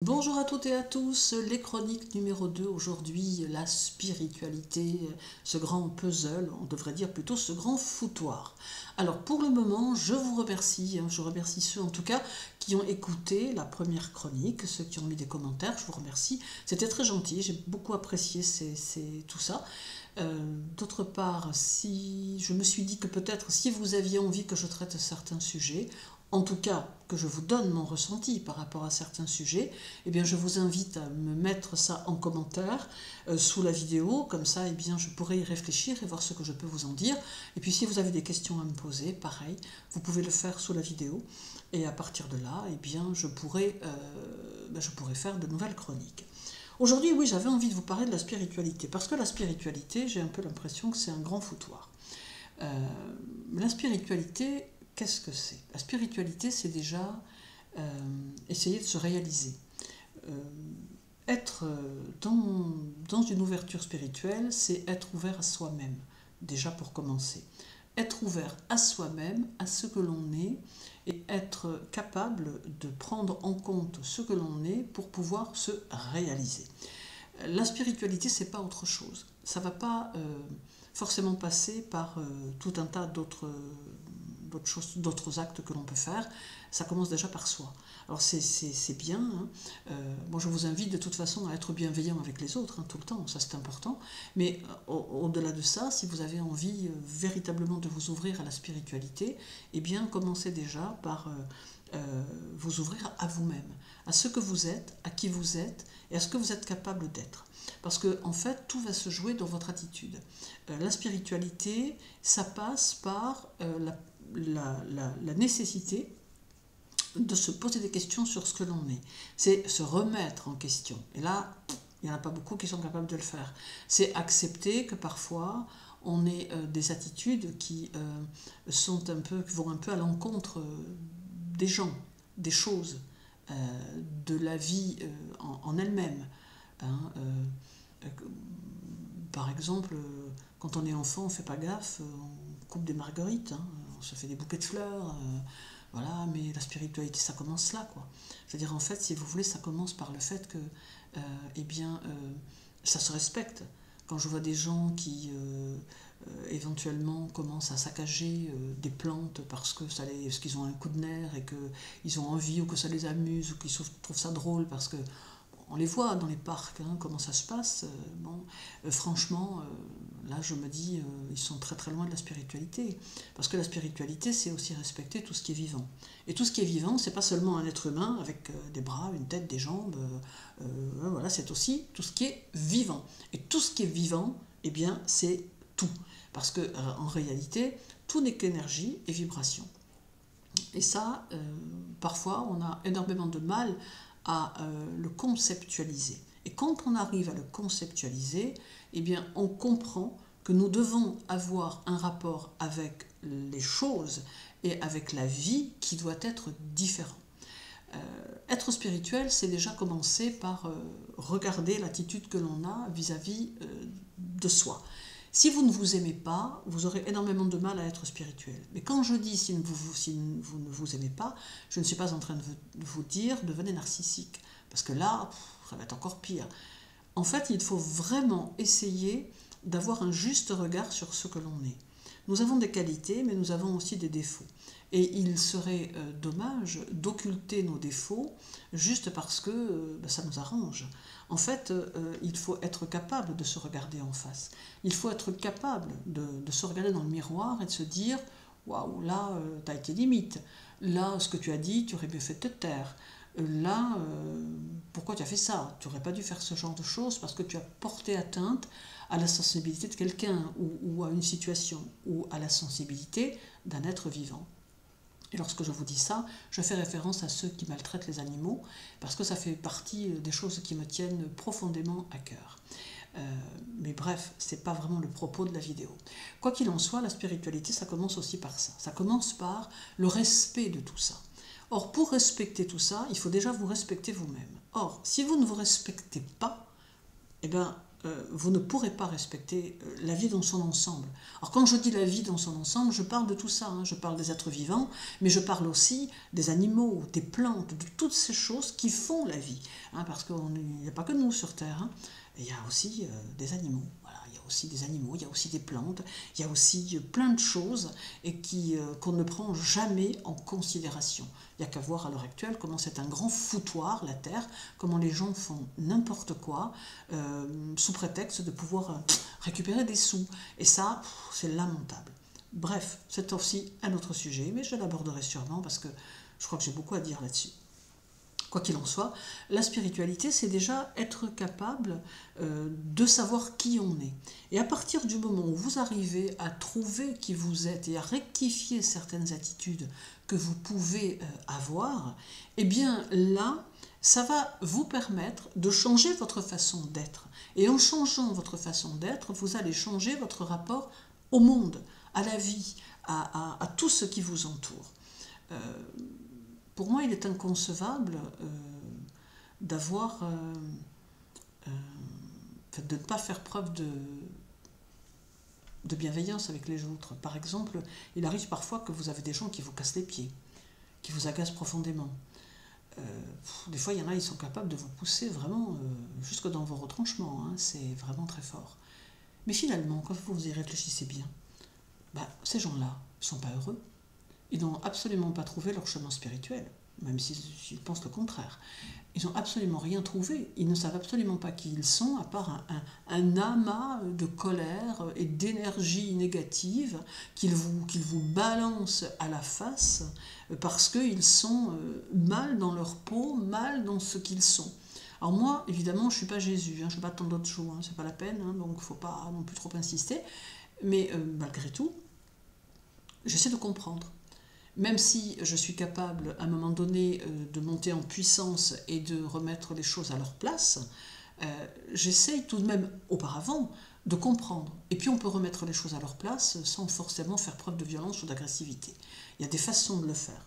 Bonjour à toutes et à tous, les chroniques numéro 2, aujourd'hui la spiritualité, ce grand puzzle, on devrait dire plutôt ce grand foutoir. Alors pour le moment, je vous remercie, je remercie ceux en tout cas qui ont écouté la première chronique, ceux qui ont mis des commentaires, je vous remercie, c'était très gentil, j'ai beaucoup apprécié tout ça. D'autre part, si je me suis dit que peut-être si vous aviez envie que je traite certains sujets, en tout cas que je vous donne mon ressenti par rapport à certains sujets, eh bien je vous invite à me mettre ça en commentaire sous la vidéo, comme ça eh bien, je pourrai y réfléchir et voir ce que je peux vous en dire. Et puis si vous avez des questions à me poser, pareil, vous pouvez le faire sous la vidéo, et à partir de là, eh bien, je pourrai faire de nouvelles chroniques. Aujourd'hui, oui, j'avais envie de vous parler de la spiritualité, parce que la spiritualité, j'ai un peu l'impression que c'est un grand foutoir. La spiritualité, qu'est-ce que c'est? La spiritualité, c'est déjà essayer de se réaliser. Être dans une ouverture spirituelle, c'est être ouvert à soi-même, déjà pour commencer. Être ouvert à soi-même, à ce que l'on est, et être capable de prendre en compte ce que l'on est pour pouvoir se réaliser. La spiritualité, c'est pas autre chose. Ça va pas forcément passer par tout un tas d'autres actes que l'on peut faire. Ça commence déjà par soi. Alors c'est bien, hein. Moi je vous invite de toute façon à être bienveillant avec les autres, hein, tout le temps, ça c'est important. Mais au-delà de ça, si vous avez envie véritablement de vous ouvrir à la spiritualité, eh bien commencez déjà par vous ouvrir à vous-même, à ce que vous êtes, à qui vous êtes et à ce que vous êtes capable d'être. Parce que en fait, tout va se jouer dans votre attitude. La spiritualité, ça passe par la nécessité de se poser des questions sur ce que l'on est. C'est se remettre en question. Et là, il n'y en a pas beaucoup qui sont capables de le faire. C'est accepter que parfois, on ait des attitudes qui vont un peu à l'encontre des gens, des choses, de la vie en elle-même. Hein, par exemple, quand on est enfant, on ne fait pas gaffe, on coupe des marguerites, hein, on se fait des bouquets de fleurs, voilà, mais la spiritualité, ça commence là, quoi. C'est-à-dire, en fait, si vous voulez, ça commence par le fait que, eh bien, ça se respecte. Quand je vois des gens qui, éventuellement, commencent à saccager des plantes parce qu'ils ont un coup de nerf et qu'ils ont envie ou que ça les amuse ou qu'ils trouvent ça drôle parce que on les voit dans les parcs, hein, comment ça se passe. Franchement, là je me dis, ils sont très très loin de la spiritualité. Parce que la spiritualité, c'est aussi respecter tout ce qui est vivant. Et tout ce qui est vivant, c'est pas seulement un être humain avec des bras, une tête, des jambes. Voilà, c'est aussi tout ce qui est vivant. Et tout ce qui est vivant, eh bien, c'est tout. Parce que en réalité, tout n'est qu'énergie et vibration. Et ça, parfois, on a énormément de mal à le conceptualiser. Et quand on arrive à le conceptualiser, eh bien, on comprend que nous devons avoir un rapport avec les choses et avec la vie qui doit être différent. Être spirituel, c'est déjà commencer par regarder l'attitude que l'on a vis-à-vis de soi. Si vous ne vous aimez pas, vous aurez énormément de mal à être spirituel. Mais quand je dis si vous ne vous aimez pas, je ne suis pas en train de vous dire devenez narcissique. Parce que là, ça va être encore pire. En fait, il faut vraiment essayer d'avoir un juste regard sur ce que l'on est. Nous avons des qualités, mais nous avons aussi des défauts. Et il serait dommage d'occulter nos défauts juste parce que ça nous arrange. En fait, il faut être capable de se regarder en face. Il faut être capable de se regarder dans le miroir et de se dire « Waouh, là, t'as été limite. Là, ce que tu as dit, tu aurais mieux fait de te taire. Là, pourquoi tu as fait ça? Tu n'aurais pas dû faire ce genre de choses parce que tu as porté atteinte à la sensibilité de quelqu'un ou à une situation ou à la sensibilité d'un être vivant. » Et lorsque je vous dis ça, je fais référence à ceux qui maltraitent les animaux, parce que ça fait partie des choses qui me tiennent profondément à cœur. Mais bref, ce n'est pas vraiment le propos de la vidéo. Quoi qu'il en soit, la spiritualité, ça commence aussi par ça. Ça commence par le respect de tout ça. Or, pour respecter tout ça, il faut déjà vous respecter vous-même. Or, si vous ne vous respectez pas, eh bien, vous ne pourrez pas respecter la vie dans son ensemble. Alors quand je dis la vie dans son ensemble, je parle de tout ça, hein. Je parle des êtres vivants, mais je parle aussi des animaux, des plantes, de toutes ces choses qui font la vie, hein, parce qu'il n'y a pas que nous sur Terre, hein. Il y a aussi des animaux, voilà, il y a aussi des animaux, il y a aussi des plantes, il y a aussi plein de choses et qu'on ne prend jamais en considération. Il n'y a qu'à voir à l'heure actuelle comment c'est un grand foutoir, la Terre, comment les gens font n'importe quoi sous prétexte de pouvoir récupérer des sous. Et ça, c'est lamentable. Bref, c'est aussi un autre sujet, mais je l'aborderai sûrement parce que je crois que j'ai beaucoup à dire là-dessus. Quoi qu'il en soit, la spiritualité, c'est déjà être capable de savoir qui on est. Et à partir du moment où vous arrivez à trouver qui vous êtes et à rectifier certaines attitudes que vous pouvez avoir, eh bien là, ça va vous permettre de changer votre façon d'être. Et en changeant votre façon d'être, vous allez changer votre rapport au monde, à la vie, à tout ce qui vous entoure. Pour moi, il est inconcevable d'avoir, de ne pas faire preuve de bienveillance avec les autres. Par exemple, il arrive parfois que vous avez des gens qui vous cassent les pieds, qui vous agacent profondément. Des fois, il y en a, ils sont capables de vous pousser vraiment jusque dans vos retranchements, hein, c'est vraiment très fort. Mais finalement, quand vous y réfléchissez bien, ces gens-là ne sont pas heureux. Ils n'ont absolument pas trouvé leur chemin spirituel, même s'ils pensent le contraire. Ils n'ont absolument rien trouvé. Ils ne savent absolument pas qui ils sont, à part un amas de colère et d'énergie négative qu'ils vous balancent à la face parce qu'ils sont mal dans leur peau, mal dans ce qu'ils sont. Alors moi, évidemment, je ne suis pas Jésus, hein, je ne suis pas tant d'autres choses, hein, c'est pas la peine, hein, donc il ne faut pas non plus trop insister. Mais malgré tout, j'essaie de comprendre. Même si je suis capable, à un moment donné, de monter en puissance et de remettre les choses à leur place, j'essaye tout de même, auparavant, de comprendre. Et puis on peut remettre les choses à leur place sans forcément faire preuve de violence ou d'agressivité. Il y a des façons de le faire.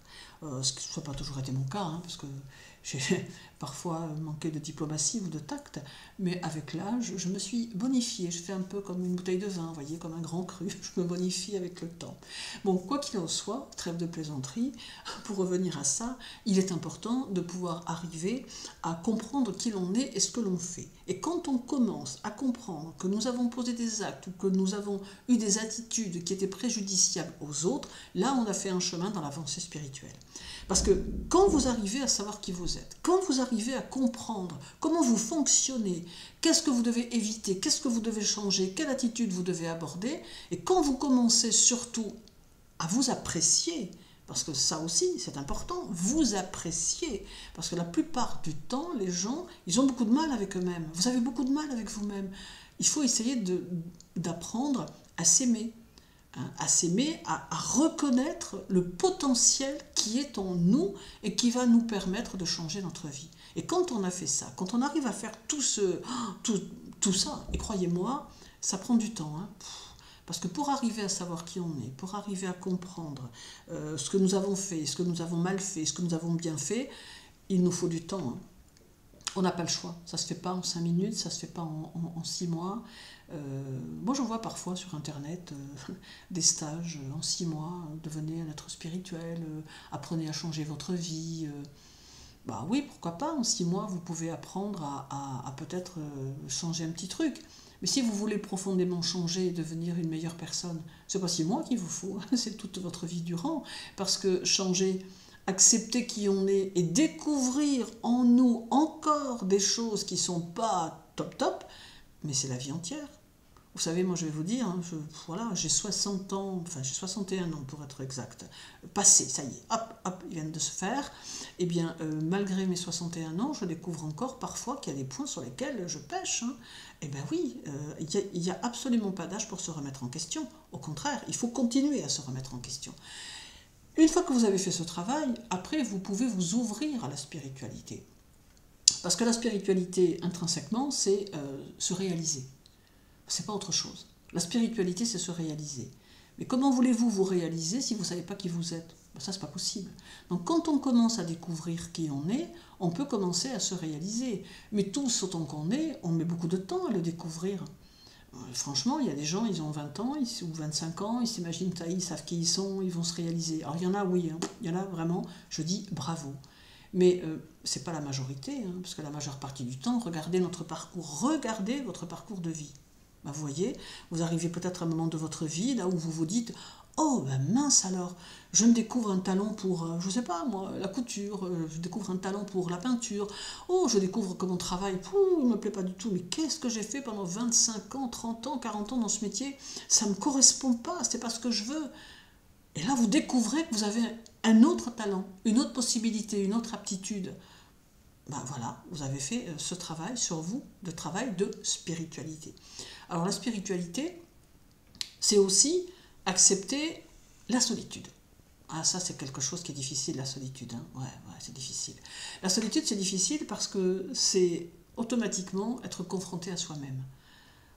Ce qui n'a pas toujours été mon cas, hein, parce que j'ai parfois manqué de diplomatie ou de tact, mais avec l'âge, je me suis bonifiée. Je fais un peu comme une bouteille de vin, vous voyez, comme un grand cru, je me bonifie avec le temps. Bon, quoi qu'il en soit, trêve de plaisanterie, pour revenir à ça, il est important de pouvoir arriver à comprendre qui l'on est et ce que l'on fait. Et quand on commence à comprendre que nous avons posé des actes ou que nous avons eu des attitudes qui étaient préjudiciables aux autres, là on a fait un chemin dans l'avancée spirituelle. Parce que quand vous arrivez à savoir qui vous êtes, quand vous arrivez à comprendre comment vous fonctionnez, qu'est-ce que vous devez éviter, qu'est-ce que vous devez changer, quelle attitude vous devez aborder, et quand vous commencez surtout à vous apprécier, parce que ça aussi c'est important, vous apprécier, parce que la plupart du temps, les gens, ils ont beaucoup de mal avec eux-mêmes, vous avez beaucoup de mal avec vous-même. Il faut essayer d'apprendre à s'aimer. À s'aimer, à reconnaître le potentiel qui est en nous et qui va nous permettre de changer notre vie. Et quand on a fait ça, quand on arrive à faire tout ça, et croyez-moi, ça prend du temps, hein, parce que pour arriver à savoir qui on est, pour arriver à comprendre ce que nous avons fait, ce que nous avons mal fait, ce que nous avons bien fait, il nous faut du temps, hein. On n'a pas le choix, ça ne se fait pas en 5 minutes, ça ne se fait pas en 6 mois. Moi j'en vois parfois sur internet des stages en 6 mois, devenez un être spirituel, apprenez à changer votre vie. Bah oui, pourquoi pas, en 6 mois vous pouvez apprendre à peut-être changer un petit truc. Mais si vous voulez profondément changer et devenir une meilleure personne, c'est pas 6 mois qu'il vous faut, c'est toute votre vie durant, parce que changer, accepter qui on est et découvrir en nous encore des choses qui ne sont pas top, mais c'est la vie entière. Vous savez, moi je vais vous dire, hein, voilà, j'ai 60 ans, enfin j'ai 61 ans pour être exact, passé, ça y est, hop, ils viennent de se faire. Eh bien, malgré mes 61 ans, je découvre encore parfois qu'il y a des points sur lesquels je pêche. Hein. Eh bien oui, il n'y a absolument pas d'âge pour se remettre en question. Au contraire, il faut continuer à se remettre en question. Une fois que vous avez fait ce travail, après vous pouvez vous ouvrir à la spiritualité. Parce que la spiritualité, intrinsèquement, c'est se réaliser. C'est pas autre chose. La spiritualité, c'est se réaliser. Mais comment voulez-vous vous réaliser si vous ne savez pas qui vous êtes? Ben ça, c'est pas possible. Donc quand on commence à découvrir qui on est, on peut commencer à se réaliser. Mais tous, autant qu'on est, on met beaucoup de temps à le découvrir. Franchement, il y a des gens, ils ont 20 ans ou 25 ans, ils s'imaginent, ils savent qui ils sont, ils vont se réaliser. Alors il y en a, oui, hein, il y en a vraiment, je dis bravo. Mais ce n'est pas la majorité, hein, parce que la majeure partie du temps, regardez notre parcours, regardez votre parcours de vie. Ben, vous voyez, vous arrivez peut-être à un moment de votre vie là où vous vous dites « Oh, ben mince alors, je me découvre un talent pour, je ne sais pas moi, la couture, je découvre un talent pour la peinture, oh, je découvre que mon travail, il ne me plaît pas du tout, mais qu'est-ce que j'ai fait pendant 25 ans, 30 ans, 40 ans dans ce métier? Ça ne me correspond pas, c'est pas ce que je veux. » Et là, vous découvrez que vous avez un autre talent, une autre possibilité, une autre aptitude. Ben voilà, vous avez fait ce travail sur vous, de travail de spiritualité. Alors la spiritualité, c'est aussi accepter la solitude. Ah, ça, c'est quelque chose qui est difficile, la solitude. Hein. Ouais, c'est difficile. La solitude, c'est difficile parce que c'est automatiquement être confronté à soi-même.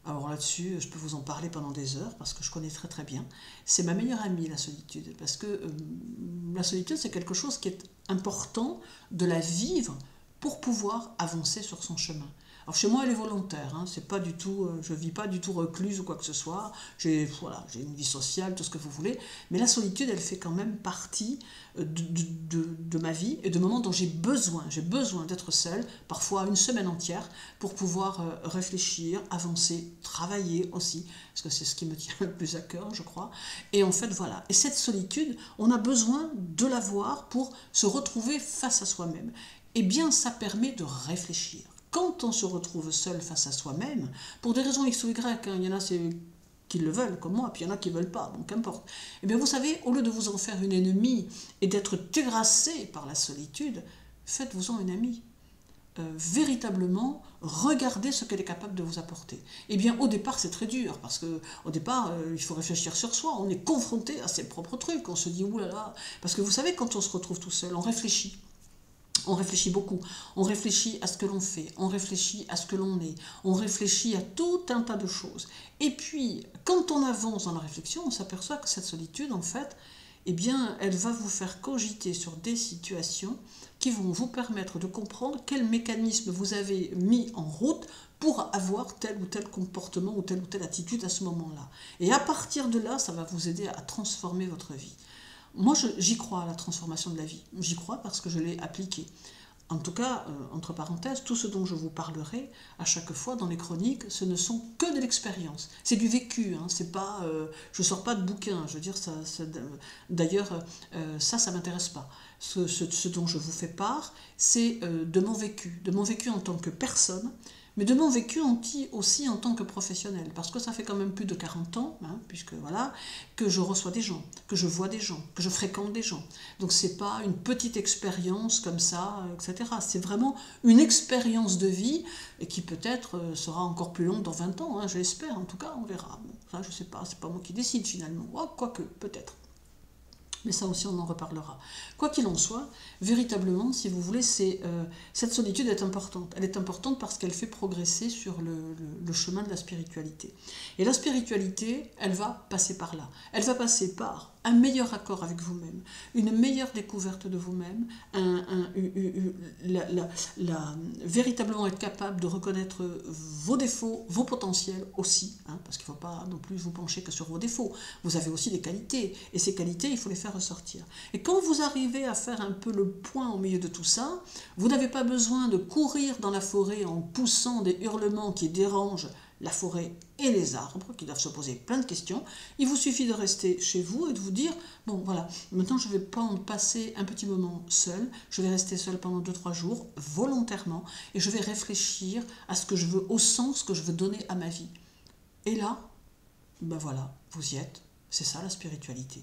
Alors là-dessus, je peux vous en parler pendant des heures parce que je connais très très bien. C'est ma meilleure amie, la solitude, parce que la solitude, c'est quelque chose qui est important de la vivre pour pouvoir avancer sur son chemin. Alors chez moi, elle est volontaire, hein, c'est pas du tout, je ne vis pas du tout recluse ou quoi que ce soit, j'ai une vie sociale, tout ce que vous voulez, mais la solitude, elle fait quand même partie de ma vie et de moments dont j'ai besoin d'être seule, parfois une semaine entière, pour pouvoir réfléchir, avancer, travailler aussi, parce que c'est ce qui me tient le plus à cœur, je crois. Et en fait, voilà. Et cette solitude, on a besoin de l'avoir pour se retrouver face à soi-même. Eh bien, ça permet de réfléchir. Quand on se retrouve seul face à soi-même, pour des raisons X ou Y, hein, il y en a qui le veulent, comme moi, puis il y en a qui ne veulent pas, donc qu'importe. Eh bien, vous savez, au lieu de vous en faire une ennemie et d'être terrassé par la solitude, faites-vous-en une amie. Véritablement, regardez ce qu'elle est capable de vous apporter. Eh bien, au départ, c'est très dur, parce qu'au départ, il faut réfléchir sur soi, on est confronté à ses propres trucs, on se dit, oulala, parce que vous savez, quand on se retrouve tout seul, on réfléchit. On réfléchit beaucoup, on réfléchit à ce que l'on fait, on réfléchit à ce que l'on est, on réfléchit à tout un tas de choses. Et puis, quand on avance dans la réflexion, on s'aperçoit que cette solitude, en fait, eh bien, elle va vous faire cogiter sur des situations qui vont vous permettre de comprendre quel mécanisme vous avez mis en route pour avoir tel ou tel comportement ou telle attitude à ce moment-là. Et à partir de là, ça va vous aider à transformer votre vie. Moi, j'y crois à la transformation de la vie. J'y crois parce que je l'ai appliquée. En tout cas, entre parenthèses, tout ce dont je vous parlerai à chaque fois dans les chroniques, ce ne sont que de l'expérience. C'est du vécu, hein, c'est pas, je ne sors pas de bouquin. Je veux dire, d'ailleurs, ça m'intéresse pas. Ce dont je vous fais part, c'est de mon vécu en tant que personne, mais de mon vécu aussi en tant que professionnel, parce que ça fait quand même plus de 40 ans, hein, puisque voilà, que je reçois des gens, que je vois des gens, que je fréquente des gens. Donc c'est pas une petite expérience comme ça, etc. C'est vraiment une expérience de vie et qui peut-être sera encore plus longue dans 20 ans, hein, je l'espère, en tout cas, on verra. Bon, ça, je sais pas, c'est pas moi qui décide finalement. Oh, quoique, peut-être. Mais ça aussi, on en reparlera. Quoi qu'il en soit, véritablement, si vous voulez, cette solitude est importante. Elle est importante parce qu'elle fait progresser sur le chemin de la spiritualité. Et la spiritualité, elle va passer par là. Elle va passer par un meilleur accord avec vous-même, une meilleure découverte de vous-même, véritablement être capable de reconnaître vos défauts, vos potentiels aussi, hein, parce qu'il ne faut pas non plus vous pencher que sur vos défauts. Vous avez aussi des qualités, et ces qualités, il faut les faire ressortir. Et quand vous arrivez à faire un peu le point au milieu de tout ça, vous n'avez pas besoin de courir dans la forêt en poussant des hurlements qui dérangent la forêt et les arbres, qui doivent se poser plein de questions. Il vous suffit de rester chez vous et de vous dire, bon voilà, maintenant je vais passer un petit moment seul, je vais rester seul pendant 2-3 jours, volontairement, et je vais réfléchir à ce que je veux, au sens que je veux donner à ma vie. Et là, ben voilà, vous y êtes, c'est ça la spiritualité.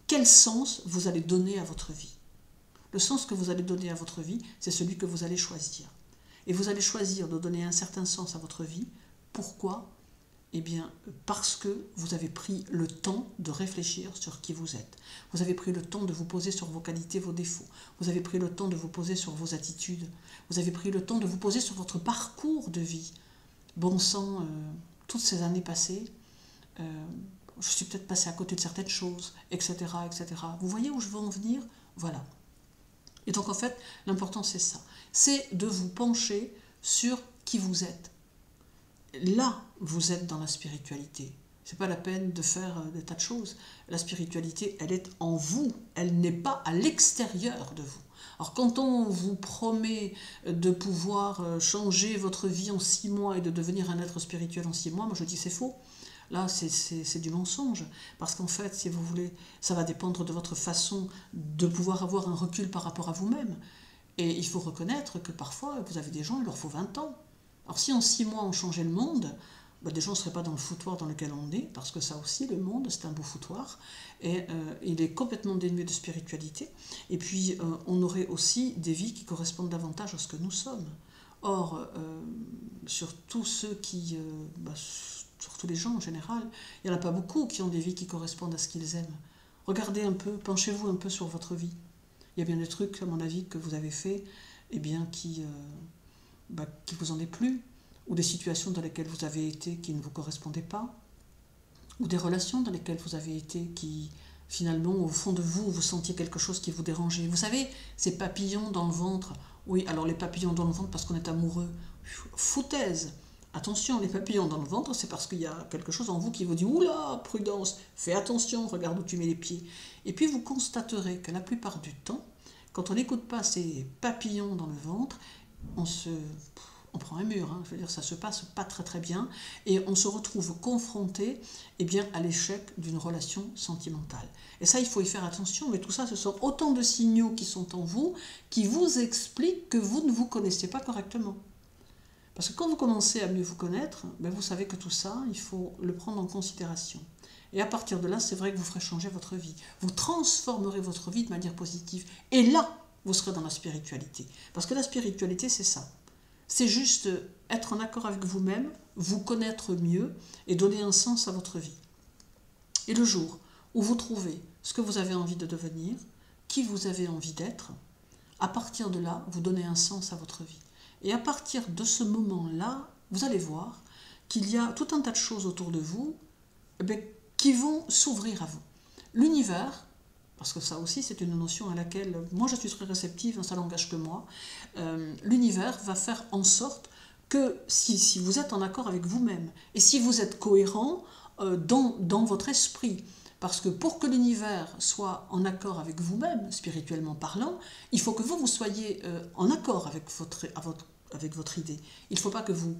Quel sens vous allez donner à votre vie? Le sens que vous allez donner à votre vie, c'est celui que vous allez choisir. Et vous allez choisir de donner un certain sens à votre vie. Pourquoi? Eh bien, parce que vous avez pris le temps de réfléchir sur qui vous êtes. Vous avez pris le temps de vous poser sur vos qualités, vos défauts. Vous avez pris le temps de vous poser sur vos attitudes. Vous avez pris le temps de vous poser sur votre parcours de vie. Bon sang, toutes ces années passées, je suis peut-être passé à côté de certaines choses, etc., etc. Vous voyez où je veux en venir? Voilà. Et donc en fait, l'important c'est ça. C'est de vous pencher sur qui vous êtes. Là, vous êtes dans la spiritualité. C'est pas la peine de faire des tas de choses. La spiritualité, elle est en vous. Elle n'est pas à l'extérieur de vous. Alors quand on vous promet de pouvoir changer votre vie en 6 mois et de devenir un être spirituel en 6 mois, moi je dis c'est faux. Là, c'est du mensonge. Parce qu'en fait, si vous voulez, ça va dépendre de votre façon de pouvoir avoir un recul par rapport à vous-même. Et il faut reconnaître que parfois, vous avez des gens, il leur faut 20 ans. Alors si en 6 mois on changeait le monde, ben déjà on ne serait pas dans le foutoir dans lequel on est, parce que ça aussi, le monde, c'est un beau foutoir, et il est complètement dénué de spiritualité. Et puis, on aurait aussi des vies qui correspondent davantage à ce que nous sommes. Or, sur tous ceux qui... sur tous les gens en général, il n'y en a pas beaucoup qui ont des vies qui correspondent à ce qu'ils aiment. Regardez un peu, penchez-vous un peu sur votre vie. Il y a bien des trucs, à mon avis, que vous avez fait, eh bien, qui vous en déplu, ou des situations dans lesquelles vous avez été qui ne vous correspondaient pas, ou des relations dans lesquelles vous avez été qui, finalement, au fond de vous, vous sentiez quelque chose qui vous dérangeait. Vous savez, ces papillons dans le ventre, oui, alors les papillons dans le ventre parce qu'on est amoureux, foutaise. Attention, les papillons dans le ventre, c'est parce qu'il y a quelque chose en vous qui vous dit « Oula, prudence, fais attention, regarde où tu mets les pieds ». Et puis vous constaterez que la plupart du temps, quand on n'écoute pas ces papillons dans le ventre, on prend un mur, hein, je veux dire, ça se passe pas très très bien, et on se retrouve confronté à l'échec d'une relation sentimentale. Et ça, il faut y faire attention, mais tout ça, ce sont autant de signaux qui sont en vous, qui vous expliquent que vous ne vous connaissez pas correctement. Parce que quand vous commencez à mieux vous connaître, vous savez que tout ça, il faut le prendre en considération. Et à partir de là, c'est vrai que vous ferez changer votre vie. Vous transformerez votre vie de manière positive. Et là, vous serez dans la spiritualité. Parce que la spiritualité, c'est ça. C'est juste être en accord avec vous-même, vous connaître mieux et donner un sens à votre vie. Et le jour où vous trouvez ce que vous avez envie de devenir, qui vous avez envie d'être, à partir de là, vous donnez un sens à votre vie. Et à partir de ce moment-là, vous allez voir qu'il y a tout un tas de choses autour de vous qui vont s'ouvrir à vous. L'univers, parce que ça aussi c'est une notion à laquelle moi je suis très réceptive, ça n'engage que moi, l'univers va faire en sorte que si vous êtes en accord avec vous-même et si vous êtes cohérent dans votre esprit, parce que pour que l'univers soit en accord avec vous-même, spirituellement parlant, il faut que vous soyez en accord avec votre idée. Il ne faut pas que vous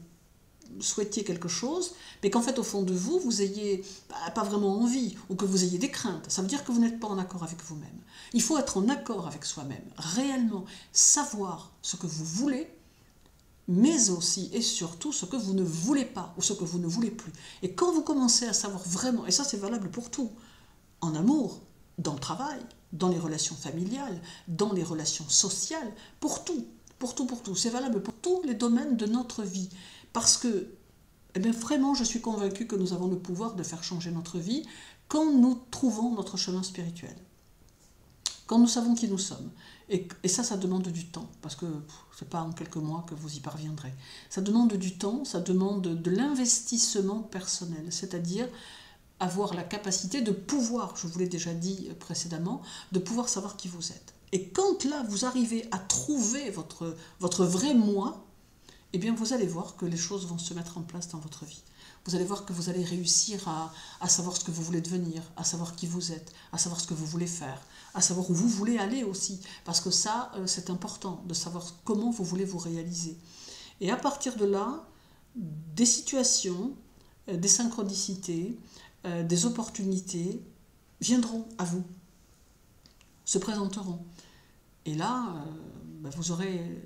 souhaitiez quelque chose, mais qu'en fait, au fond de vous, vous ayez pas vraiment envie, ou que vous ayez des craintes. Ça veut dire que vous n'êtes pas en accord avec vous-même. Il faut être en accord avec soi-même, réellement savoir ce que vous voulez, mais aussi et surtout ce que vous ne voulez pas, ou ce que vous ne voulez plus. Et quand vous commencez à savoir vraiment, et ça c'est valable pour tout, en amour, dans le travail, dans les relations familiales, dans les relations sociales, pour tout. C'est valable pour tous les domaines de notre vie. Parce que, vraiment, je suis convaincue que nous avons le pouvoir de faire changer notre vie quand nous trouvons notre chemin spirituel. Quand nous savons qui nous sommes. Et ça demande du temps. Parce que ce n'est pas en quelques mois que vous y parviendrez. Ça demande du temps, ça demande de l'investissement personnel. C'est-à-dire avoir la capacité de pouvoir, je vous l'ai déjà dit précédemment, de pouvoir savoir qui vous êtes. Et quand là, vous arrivez à trouver votre vrai moi, vous allez voir que les choses vont se mettre en place dans votre vie. Vous allez voir que vous allez réussir à savoir ce que vous voulez devenir, à savoir qui vous êtes, à savoir ce que vous voulez faire, à savoir où vous voulez aller aussi. Parce que ça, c'est important, de savoir comment vous voulez vous réaliser. Et à partir de là, des situations, des synchronicités, des opportunités viendront à vous, se présenteront. Et là, vous aurez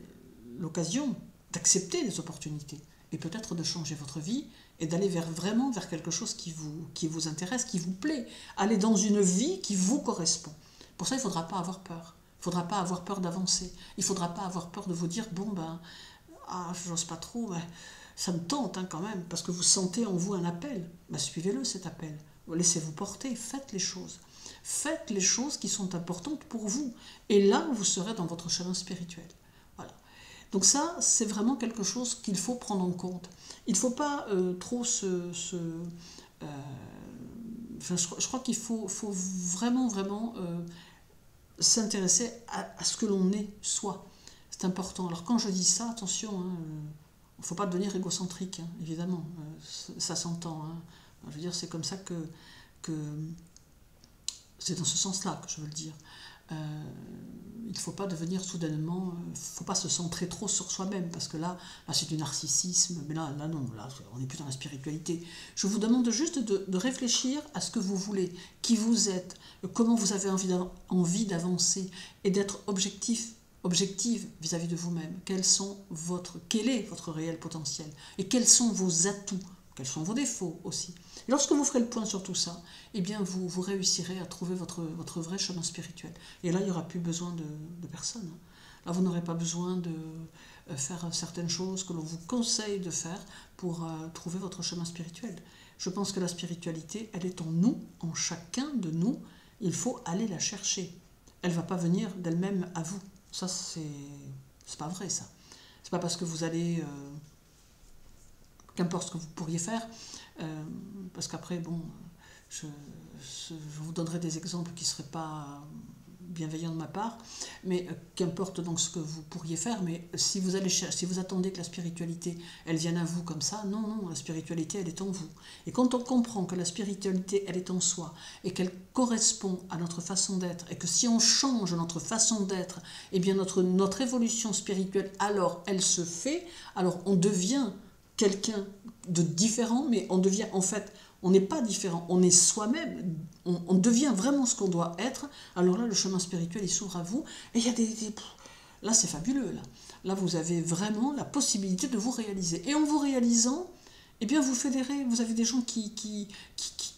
l'occasion d'accepter les opportunités et peut-être de changer votre vie et d'aller vraiment vers quelque chose qui vous intéresse, qui vous plaît. Aller dans une vie qui vous correspond. Pour ça, il ne faudra pas avoir peur. Il ne faudra pas avoir peur d'avancer. Il ne faudra pas avoir peur de vous dire, j'ose pas trop, ça me tente quand même, parce que vous sentez en vous un appel. Suivez-le cet appel. Laissez-vous porter, faites les choses. Faites les choses qui sont importantes pour vous. Et là, vous serez dans votre chemin spirituel. Voilà. Donc ça, c'est vraiment quelque chose qu'il faut prendre en compte. Il ne faut pas trop je crois qu'il faut vraiment, vraiment s'intéresser à ce que l'on est, soi. C'est important. Alors quand je dis ça, attention, hein, il ne faut pas devenir égocentrique, hein, évidemment, ça s'entend. Hein. Je veux dire, c'est comme ça que c'est dans ce sens-là que je veux le dire. Il ne faut pas devenir soudainement, il ne faut pas se centrer trop sur soi-même, parce que là c'est du narcissisme, mais là non, là on n'est plus dans la spiritualité. Je vous demande juste de réfléchir à ce que vous voulez, qui vous êtes, comment vous avez envie d'avancer, et d'être objective vis-à-vis de vous-même. Quel est votre réel potentiel, et quels sont vos atouts, quels sont vos défauts aussi. Et lorsque vous ferez le point sur tout ça, eh bien vous réussirez à trouver votre vrai chemin spirituel. Et là, il n'y aura plus besoin de personne. Là, vous n'aurez pas besoin de faire certaines choses que l'on vous conseille de faire pour trouver votre chemin spirituel. Je pense que la spiritualité, elle est en nous, en chacun de nous. Il faut aller la chercher. Elle ne va pas venir d'elle-même à vous. Ça, c'est pas vrai, ça. C'est pas parce que vous allez... qu'importe ce que vous pourriez faire, parce qu'après, bon, je vous donnerai des exemples qui ne seraient pas bienveillants de ma part, mais qu'importe donc ce que vous pourriez faire, mais si vous attendez que la spiritualité, elle vienne à vous comme ça, non, la spiritualité, elle est en vous. Et quand on comprend que la spiritualité, elle est en soi, et qu'elle correspond à notre façon d'être, et que si on change notre façon d'être, eh bien notre évolution spirituelle, alors elle se fait, alors on devient quelqu'un de différent, mais on devient, en fait, on n'est pas différent, on est soi-même, on devient vraiment ce qu'on doit être. Alors là, le chemin spirituel, il s'ouvre à vous, et il y a là, c'est fabuleux, là, vous avez vraiment la possibilité de vous réaliser. Et en vous réalisant, eh bien, vous fédérez, vous avez des gens qui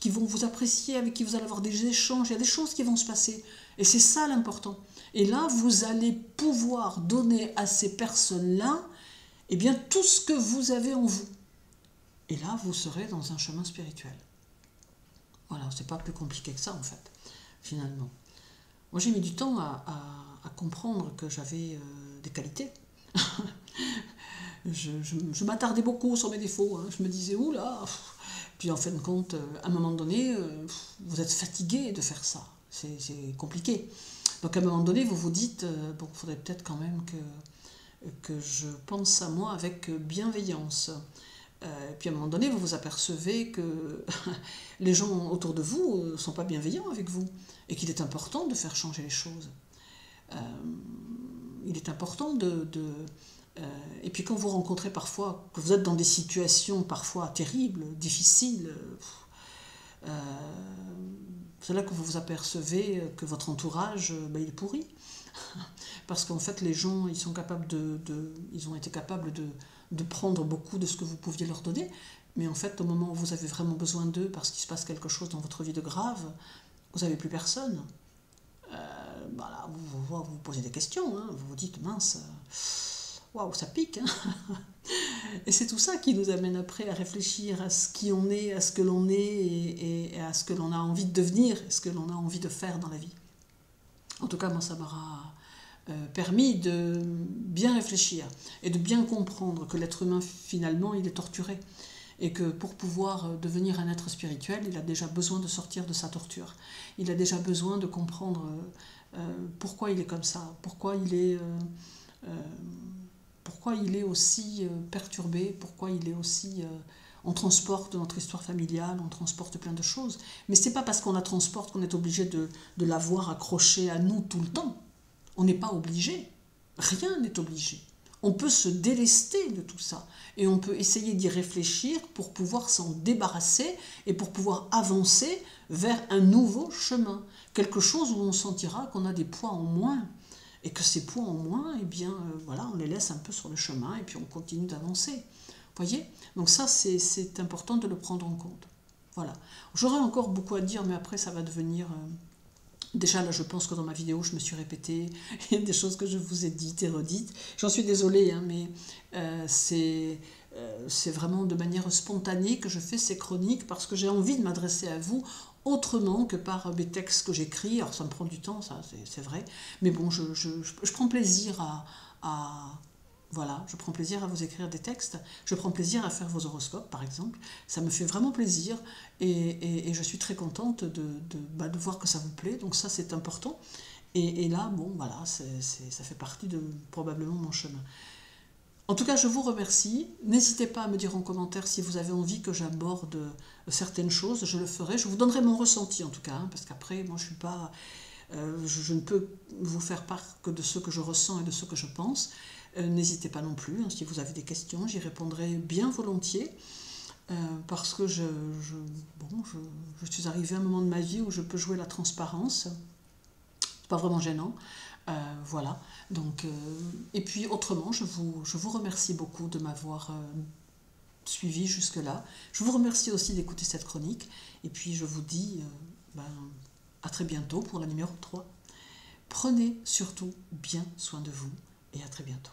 vont vous apprécier, avec qui vous allez avoir des échanges, il y a des choses qui vont se passer, et c'est ça l'important. Et là, vous allez pouvoir donner à ces personnes-là, eh bien, tout ce que vous avez en vous. Et là, vous serez dans un chemin spirituel. Voilà, c'est pas plus compliqué que ça, en fait, finalement. Moi, j'ai mis du temps à comprendre que j'avais des qualités. je m'attardais beaucoup sur mes défauts. Hein. Je me disais, oula. Puis, en fin de compte, à un moment donné, vous êtes fatigué de faire ça. C'est compliqué. Donc, à un moment donné, vous vous dites, bon, il faudrait peut-être quand même que je pense à moi avec bienveillance. Puis à un moment donné, vous vous apercevez que les gens autour de vous ne sont pas bienveillants avec vous et qu'il est important de faire changer les choses. Il est important et puis quand vous rencontrez parfois, que vous êtes dans des situations parfois terribles, difficiles, c'est là que vous vous apercevez que votre entourage, il est pourri. Parce qu'en fait, les gens, ils ont été capables de prendre beaucoup de ce que vous pouviez leur donner, mais en fait, au moment où vous avez vraiment besoin d'eux, parce qu'il se passe quelque chose dans votre vie de grave, vous n'avez plus personne. Là, vous posez des questions, hein, vous vous dites, mince, waouh, ça pique. Hein. Et c'est tout ça qui nous amène après à réfléchir à ce qui on est, à ce que l'on est, et à ce que l'on a envie de devenir, ce que l'on a envie de faire dans la vie. En tout cas, moi, ça m'aura permis de bien réfléchir et de bien comprendre que l'être humain, finalement, il est torturé. Et que pour pouvoir devenir un être spirituel, il a déjà besoin de sortir de sa torture. Il a déjà besoin de comprendre pourquoi il est comme ça, pourquoi il est aussi perturbé, pourquoi il est aussi... on transporte notre histoire familiale, on transporte plein de choses. Mais ce n'est pas parce qu'on la transporte qu'on est obligé de l'avoir accrochée à nous tout le temps. On n'est pas obligé. Rien n'est obligé. On peut se délester de tout ça. Et on peut essayer d'y réfléchir pour pouvoir s'en débarrasser et pour pouvoir avancer vers un nouveau chemin. Quelque chose où on sentira qu'on a des poids en moins. Et que ces poids en moins, eh bien, voilà, on les laisse un peu sur le chemin et puis on continue d'avancer. Voyez? Donc ça, c'est important de le prendre en compte. Voilà. J'aurais encore beaucoup à dire, mais après, ça va devenir... Déjà, là, je pense que dans ma vidéo, je me suis répétée. Il y a des choses que je vous ai dites et redites. J'en suis désolée, hein, mais c'est vraiment de manière spontanée que je fais ces chroniques parce que j'ai envie de m'adresser à vous autrement que par mes textes que j'écris. Alors, ça me prend du temps, ça, c'est vrai. Mais bon, je prends plaisir à Voilà, je prends plaisir à vous écrire des textes, je prends plaisir à faire vos horoscopes par exemple, ça me fait vraiment plaisir et je suis très contente de voir que ça vous plaît, donc ça c'est important. Et là, bon voilà, ça fait partie de probablement mon chemin. En tout cas, je vous remercie. N'hésitez pas à me dire en commentaire si vous avez envie que j'aborde certaines choses, je le ferai. Je vous donnerai mon ressenti en tout cas, hein, parce qu'après, moi je suis pas, je ne peux vous faire part que de ce que je ressens et de ce que je pense. N'hésitez pas non plus, hein, si vous avez des questions, j'y répondrai bien volontiers, parce que bon, je suis arrivée à un moment de ma vie où je peux jouer la transparence, c'est pas vraiment gênant. Voilà, donc, et puis autrement, je vous remercie beaucoup de m'avoir suivi jusque-là. Je vous remercie aussi d'écouter cette chronique, et puis je vous dis à très bientôt pour la numéro 3. Prenez surtout bien soin de vous, et à très bientôt.